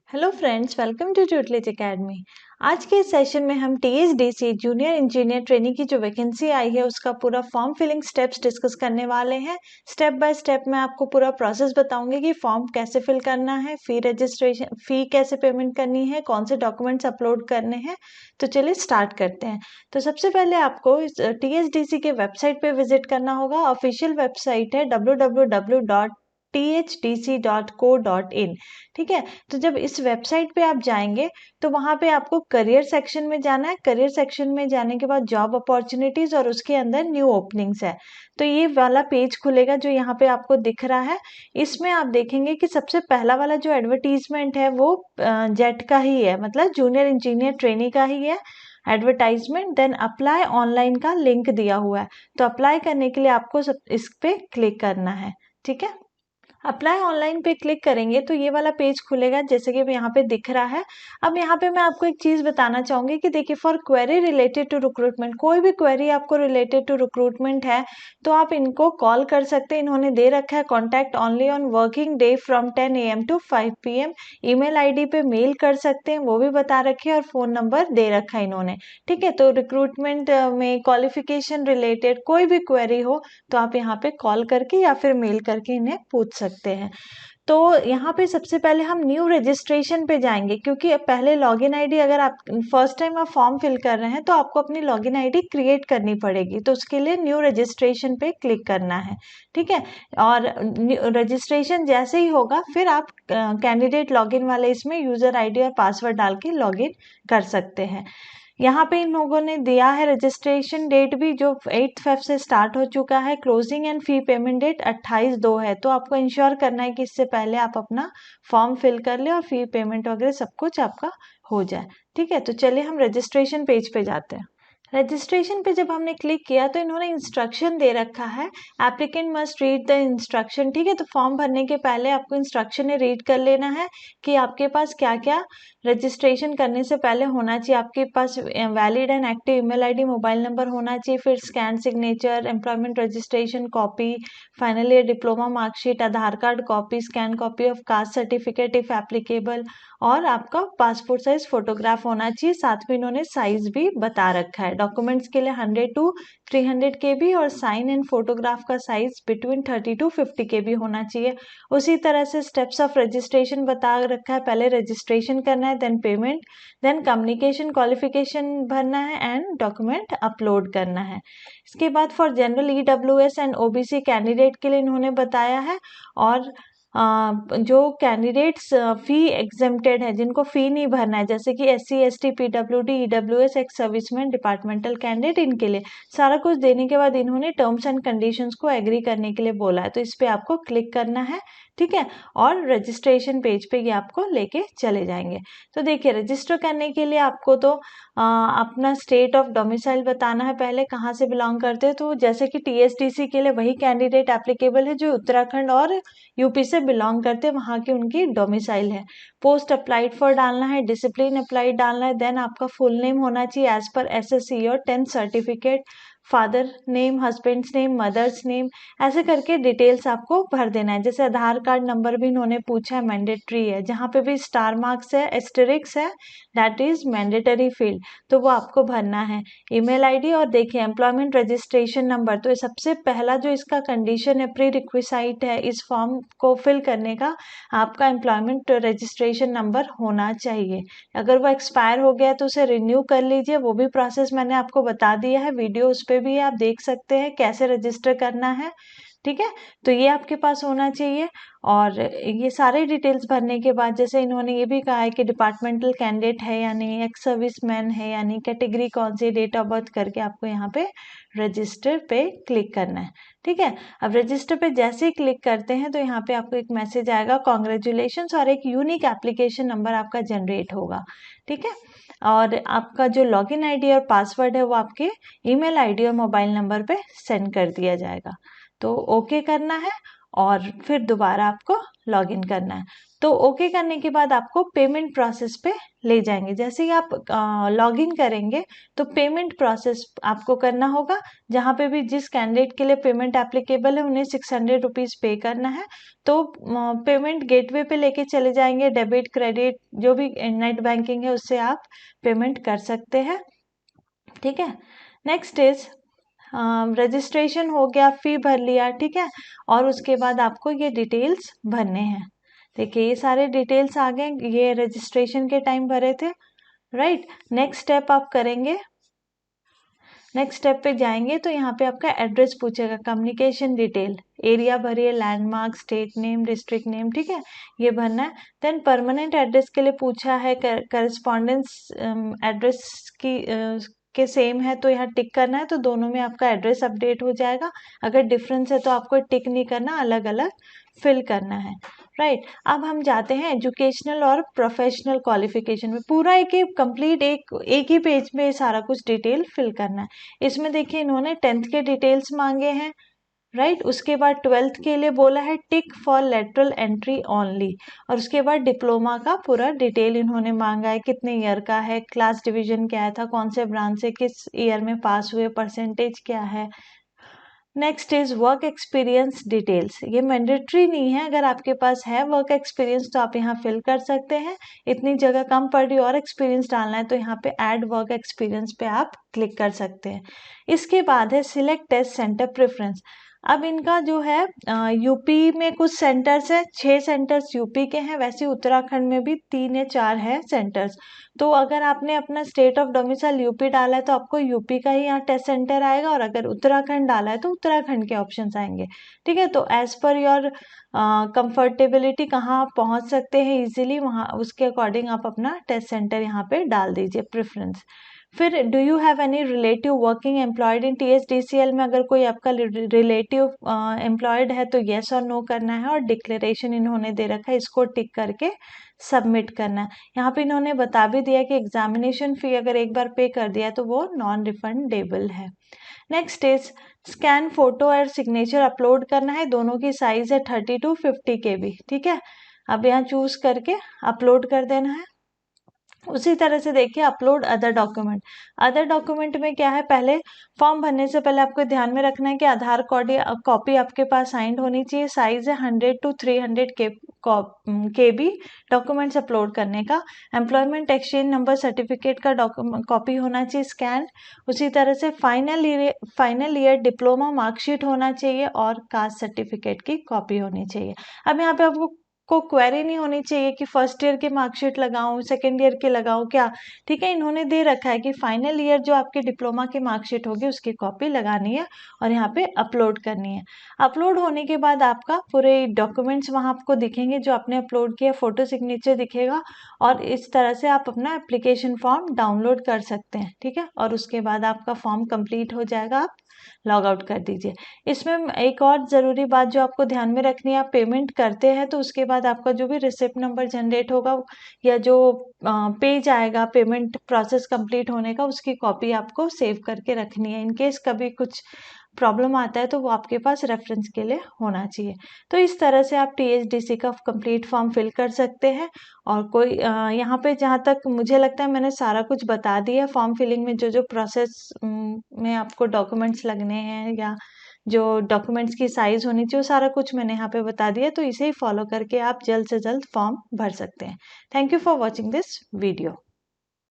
Hello friends, welcome to Tutelage academy. आज के session में हम टीएचडीसी जूनियर इंजीनियर ट्रेनिंग की जो वैकेंसी आई है उसका पूरा फॉर्म फिलिंग स्टेप्स डिस्कस करने वाले हैं। स्टेप बाय स्टेप मैं आपको पूरा प्रोसेस बताऊंगी कि फॉर्म कैसे फिल करना है, फी कैसे पेमेंट करनी है, कौन से डॉक्यूमेंट्स अपलोड करने हैं। तो चलिए स्टार्ट करते हैं। तो सबसे पहले आपको टीएचडीसी के वेबसाइट पे विजिट करना होगा। ऑफिशियल वेबसाइट है www.thdc.co.in। ठीक है, तो जब इस वेबसाइट पे आप जाएंगे तो वहां पे आपको करियर सेक्शन में जाना है। करियर सेक्शन में जाने के बाद जॉब अपॉर्चुनिटीज और उसके अंदर न्यू ओपनिंग्स है। तो ये वाला पेज खुलेगा जो यहाँ पे आपको दिख रहा है। इसमें आप देखेंगे कि सबसे पहला वाला जो एडवर्टीजमेंट है वो जेट का ही है, मतलब जूनियर इंजीनियर ट्रेनी का ही है एडवर्टाइजमेंट। देन अप्लाई ऑनलाइन का लिंक दिया हुआ है। तो अप्लाई करने के लिए आपको इस पे क्लिक करना है। ठीक है, अप्लाई ऑनलाइन पे क्लिक करेंगे तो ये वाला पेज खुलेगा जैसे कि यहाँ पे दिख रहा है। अब यहाँ पे मैं आपको एक चीज बताना चाहूंगी कि देखिए, for query related to recruitment, कोई भी क्वेरी आपको रिलेटेड टू रिक्रूटमेंट है तो आप इनको कॉल कर सकते हैं। इन्होंने दे रखा है contact only on working day from 10 AM to 5 PM। Email ID पे मेल कर सकते हैं, वो भी बता रखे हैं, और फोन नंबर दे रखा है इन्होंने। ठीक है, तो रिक्रूटमेंट में क्वालिफिकेशन रिलेटेड कोई भी क्वेरी हो तो आप यहाँ पे कॉल करके या फिर मेल करके इन्हें पूछ सकते हैं। तो यहाँ पे सबसे पहले हम न्यू रजिस्ट्रेशन पे जाएंगे, क्योंकि पहले लॉगिन आईडी, अगर आप फर्स्ट टाइम आप फॉर्म फिल कर रहे हैं तो आपको अपनी लॉगिन आईडी क्रिएट करनी पड़ेगी। तो उसके लिए न्यू रजिस्ट्रेशन पे क्लिक करना है। ठीक है, और रजिस्ट्रेशन जैसे ही होगा फिर आप कैंडिडेट लॉगिन वाले इसमें यूजर आईडी और पासवर्ड डाल के लॉगिन कर सकते हैं। यहाँ पे इन लोगों ने दिया है रजिस्ट्रेशन डेट भी, जो 8 फेब से स्टार्ट हो चुका है। Closing and fee payment date 28/2 है। तो आपको इंश्योर करना है कि इससे पहले आप अपना फॉर्म फिल कर ले और फी पेमेंट वगैरह सब कुछ आपका हो जाए। ठीक है, तो चलिए हम रजिस्ट्रेशन पेज पे जाते हैं। रजिस्ट्रेशन पे जब हमने क्लिक किया तो इन्होंने इंस्ट्रक्शन दे रखा है, applicant must read the instruction. ठीक है, तो फॉर्म भरने के पहले आपको इंस्ट्रक्शन रीड कर लेना है कि आपके पास क्या क्या रजिस्ट्रेशन करने से पहले होना चाहिए। आपके पास valid and active email ID, mobile number होना चाहिए, फिर scan signature, employment registration copy, final year diploma marksheet, Aadhaar card copy, scan copy of caste certificate if applicable, और आपका पासपोर्ट साइज फोटोग्राफ होना चाहिए। साथ में इन्होंने साइज भी बता रखा है। डॉक्यूमेंट्स के लिए 100 to 300 KB और साइन एंड फोटोग्राफ का साइज बिटवीन 30 to 50 KB होना चाहिए। उसी तरह से स्टेप्स ऑफ रजिस्ट्रेशन बता रखा है। पहले रजिस्ट्रेशन करना है, then payment, then communication qualification भरना है एंड डॉक्यूमेंट अपलोड करना है। इसके बाद for general EWS and OBC candidate के लिए इन्होंने बताया है। और जो कैंडिडेट्स फी एग्जेम्प्टेड है, जिनको फी नहीं भरना है, जैसे कि SC ST PWD EWS ex serviceman departmental candidate, इनके लिए सारा कुछ देने के बाद इन्होंने टर्म्स एंड कंडीशंस को एग्री करने के लिए बोला है। तो इस पे आपको क्लिक करना है। ठीक है, और रजिस्ट्रेशन पेज पे ये आपको लेके चले जाएंगे। तो देखिए, रजिस्टर करने के लिए आपको तो अपना स्टेट ऑफ डोमिसाइल बताना है, पहले कहाँ से बिलोंग करते हैं। तो जैसे कि TSDC के लिए वही कैंडिडेट एप्लीकेबल है जो उत्तराखंड और यूपी से बिलोंग करते हैं, वहाँ की उनकी डोमिसाइल है। पोस्ट अप्लाइड फॉर डालना है, डिसिप्लिन अप्लाइड डालना है, देन आपका फुल नेम होना चाहिए एज पर SSC और 10th certificate, father name, husband's name, mother's name, ऐसे करके डिटेल्स आपको भर देना है। जैसे आधार कार्ड नंबर भी इन्होंने पूछा है, मैंडेटरी है। जहाँ पे भी स्टार मार्क्स है, एस्टेरिक्स है, दैट इज मैंडेटरी फील्ड, तो वो आपको भरना है। ईमेल आईडी, और देखिए एम्प्लॉयमेंट रजिस्ट्रेशन नंबर, तो सबसे पहला जो इसका कंडीशन है, प्री रिक्विसाइट है इस फॉर्म को फिल करने का, आपका एम्प्लॉयमेंट रजिस्ट्रेशन नंबर होना चाहिए। अगर वो एक्सपायर हो गया तो उसे रिन्यू कर लीजिए। वो भी प्रोसेस मैंने आपको बता दिया है, वीडियो उस पर भी आप देख सकते हैं कैसे रजिस्टर करना है। ठीक है, तो ये आपके पास होना चाहिए। और ये सारे डिटेल्स भरने के बाद, जैसे इन्होंने ये भी कहा है कि डिपार्टमेंटल कैंडिडेट है या नहीं, एक्स सर्विसमैन है या नहीं, कैटेगरी कौन सी, डेट ऑफ बर्थ करके आपको यहाँ पे रजिस्टर पे क्लिक करना है। ठीक है, अब रजिस्टर पे जैसे ही क्लिक करते हैं तो यहाँ पे आपको एक मैसेज आएगा, कॉन्ग्रेचुलेशंस, और एक यूनिक एप्लीकेशन नंबर आपका जनरेट होगा। ठीक है, और आपका जो लॉगिन आईडी और पासवर्ड है वो आपके ईमेल आईडी और मोबाइल नंबर पे सेंड कर दिया जाएगा। तो ओके करना है और फिर दोबारा आपको लॉगिन करना है। तो ओके करने के बाद आपको पेमेंट प्रोसेस पे ले जाएंगे। जैसे ही आप लॉगिन करेंगे तो पेमेंट प्रोसेस आपको करना होगा। जहाँ पे भी जिस कैंडिडेट के लिए पेमेंट एप्लीकेबल है उन्हें 600 रुपीज़ पे करना है। तो पेमेंट गेटवे पे लेके चले जाएंगे, डेबिट क्रेडिट जो भी नेट बैंकिंग है उससे आप पेमेंट कर सकते हैं। ठीक है, नेक्स्ट इज रजिस्ट्रेशन हो गया, फी भर लिया, ठीक है, और उसके बाद आपको ये डिटेल्स भरने हैं। देखिए ये सारे डिटेल्स आ गए, ये रजिस्ट्रेशन के टाइम भरे थे, राइट। नेक्स्ट स्टेप आप करेंगे, नेक्स्ट स्टेप पे जाएंगे तो यहाँ पे आपका एड्रेस पूछेगा, कम्युनिकेशन डिटेल, एरिया भरिए, landmark, state name, district name, ठीक है, ये भरना है। देन परमानेंट एड्रेस के लिए पूछा है, करस्पॉन्डेंस एड्रेस की के सेम है तो यहाँ टिक करना है, तो दोनों में आपका एड्रेस अपडेट हो जाएगा। अगर डिफरेंस है तो आपको टिक नहीं करना, अलग अलग फिल करना है, राइट। अब हम जाते हैं एजुकेशनल और प्रोफेशनल क्वालिफिकेशन में। पूरा एक कंप्लीट एक ही पेज में सारा कुछ डिटेल फिल करना है। इसमें देखिए इन्होंने 10th के डिटेल्स मांगे हैं, राइट। उसके बाद 12th के लिए बोला है टिक फॉर लेटरल एंट्री ओनली, और उसके बाद डिप्लोमा का पूरा डिटेल इन्होंने मांगा है, कितने ईयर का है, क्लास डिवीजन क्या था, कौन से ब्रांच से किस ईयर में पास हुए, परसेंटेज क्या है। Next is work experience details, ये मैंडेटरी नहीं है, अगर आपके पास है वर्क एक्सपीरियंस तो आप यहाँ फिल कर सकते हैं। इतनी जगह कम पड़ रही और एक्सपीरियंस डालना है तो यहाँ पे ऐड वर्क एक्सपीरियंस पे आप क्लिक कर सकते हैं। इसके बाद है सिलेक्ट टेस्ट सेंटर प्रेफरेंस। अब इनका जो है यूपी में कुछ सेंटर्स है, 6 सेंटर्स यूपी के हैं, वैसे उत्तराखंड में भी 3 या 4 है सेंटर्स। तो अगर आपने अपना स्टेट ऑफ डोमिसाइल यूपी डाला है तो आपको यूपी का ही यहाँ टेस्ट सेंटर आएगा, और अगर उत्तराखंड डाला है तो उत्तराखंड के ऑप्शंस आएंगे, ठीक है। तो एज पर योर कंफर्टेबिलिटी कहाँ आप पहुँच सकते हैं इजीली, वहाँ उसके अकॉर्डिंग आप अपना टेस्ट सेंटर यहाँ पे डाल दीजिए प्रेफरेंस। फिर do you have any relative working employed in TSDCL में, अगर कोई आपका रिलेटिव एम्प्लॉयड है तो येस और नो करना है, और डिक्लेरेशन इन्होंने दे रखा है, इसको टिक करके सबमिट करना है। यहाँ पे इन्होंने बता भी दिया कि एग्जामिनेशन फ़ी अगर एक बार पे कर दिया तो वो नॉन रिफंडेबल है। नेक्स्ट इज स्कैन फोटो और सिग्नेचर अपलोड करना है, दोनों की साइज है 30 to 50 KB, ठीक है। अब यहाँ चूज करके अपलोड कर देना है। उसी तरह से देखिए upload other document. Other document में क्या है, पहले फॉर्म भरने से पहले आपको ध्यान में रखना है कि आधार कार्ड या कॉपी आपके पास साइंड होनी चाहिए। साइज है 100 to 300 KB डॉक्यूमेंट्स अपलोड करने का। एम्प्लॉयमेंट एक्सचेंज नंबर सर्टिफिकेट का कॉपी होना चाहिए स्कैन। उसी तरह से फाइनल ईयर डिप्लोमा मार्कशीट होना चाहिए, और कास्ट सर्टिफिकेट की कॉपी होनी चाहिए। अब यहाँ पे आपको क्वेरी नहीं होनी चाहिए कि फर्स्ट ईयर की मार्कशीट लगाऊं, सेकेंड ईयर की लगाऊं क्या, ठीक है। इन्होंने दे रखा है कि फाइनल ईयर जो आपके डिप्लोमा की मार्कशीट होगी उसकी कॉपी लगानी है और यहाँ पे अपलोड करनी है। अपलोड होने के बाद आपका पूरे डॉक्यूमेंट्स वहाँ आपको दिखेंगे जो आपने अपलोड किया, फोटो सिग्नेचर दिखेगा, और इस तरह से आप अपना एप्लीकेशन फॉर्म डाउनलोड कर सकते हैं, ठीक है। और उसके बाद आपका फॉर्म कंप्लीट हो जाएगा, आप लॉग आउट कर दीजिए। इसमें एक और ज़रूरी बात जो आपको ध्यान में रखनी है, आप पेमेंट करते हैं तो उसके बाद आपका जो भी रिसिप्ट नंबर जनरेट होगा या जो पेज आएगा पेमेंट प्रोसेस कंप्लीट होने का, उसकी कॉपी आपको सेव करके रखनी है। इनकेस कभी कुछ प्रॉब्लम आता है तो वो आपके पास रेफरेंस के लिए होना चाहिए। तो इस तरह से आप TSDC का कंप्लीट फॉर्म फिल कर सकते हैं। और कोई यहाँ पे जहाँ तक मुझे लगता है मैंने सारा कुछ बता दिया है। फॉर्म फिलिंग में जो जो प्रोसेस में आपको डॉक्यूमेंट्स लगने हैं या जो डॉक्यूमेंट्स की साइज होनी चाहिए, वो सारा कुछ मैंने यहाँ पे बता दिया। तो इसे ही फॉलो करके आप जल्द से जल्द फॉर्म भर सकते हैं। Thank you for watching this video.